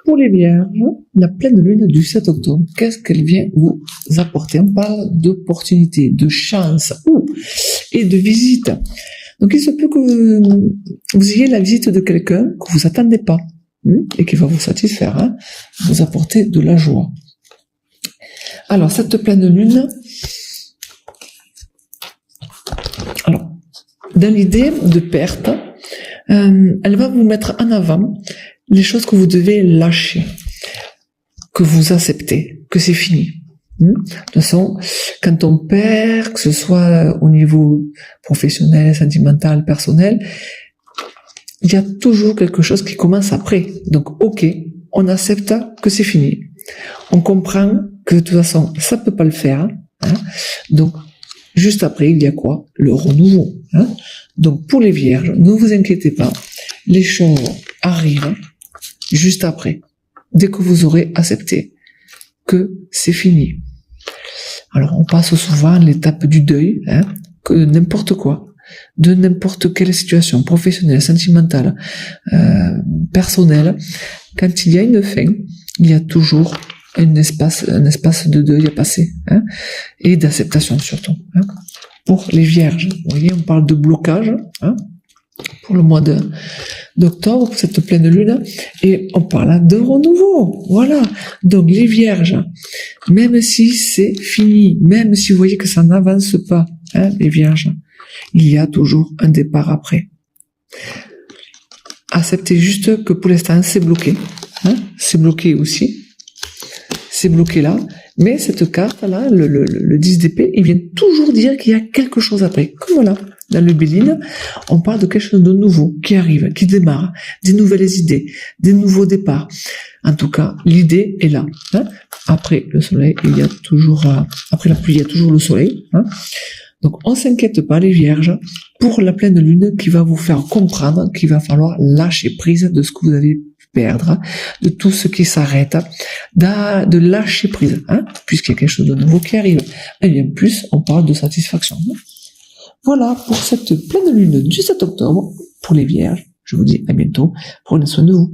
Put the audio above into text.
Pour les vierges, la pleine lune du 7 octobre, qu'est-ce qu'elle vient vous apporter? On parle d'opportunités, de chance et de visite. Donc il se peut que vous ayez la visite de quelqu'un que vous attendez pas et qui va vous satisfaire, vous apporter de la joie. Alors cette pleine lune, alors dans l'idée de perte, elle va vous mettre en avant les choses que vous devez lâcher, que vous acceptez, que c'est fini. De toute façon, quand on perd, que ce soit au niveau professionnel, sentimental, personnel, il y a toujours quelque chose qui commence après. Donc, ok, on accepte que c'est fini. On comprend que de toute façon, ça peut pas le faire. Donc, juste après, il y a quoi? Le renouveau. Donc, pour les vierges, ne vous inquiétez pas, les choses arrivent juste après, dès que vous aurez accepté que c'est fini. Alors, on passe souvent à l'étape du deuil, que n'importe quoi, de n'importe quelle situation, professionnelle, sentimentale, personnelle, quand il y a une fin, il y a toujours un espace de deuil à passer, et d'acceptation surtout. Pour les vierges, vous voyez, on parle de blocage, pour le mois d'octobre, pour cette pleine lune, et on parle de renouveau, voilà. Donc les vierges, même si c'est fini, même si vous voyez que ça n'avance pas, les vierges, il y a toujours un départ après. Acceptez juste que pour l'instant c'est bloqué, c'est bloqué aussi, c'est bloqué là, mais cette carte-là, le 10 d'épée, il vient toujours dire qu'il y a quelque chose après, comme voilà. Dans le Béline, on parle de quelque chose de nouveau qui arrive, qui démarre, des nouvelles idées, des nouveaux départs. En tout cas, l'idée est là. Après le soleil, il y a toujours, après la pluie, il y a toujours le soleil. Donc, on s'inquiète pas, les vierges, pour la pleine lune qui va vous faire comprendre qu'il va falloir lâcher prise de ce que vous avez pu perdre, de tout ce qui s'arrête, de lâcher prise, puisqu'il y a quelque chose de nouveau qui arrive. Et bien plus, on parle de satisfaction. Voilà pour cette pleine lune du 7 octobre pour les vierges. Je vous dis à bientôt. Prenez soin de vous.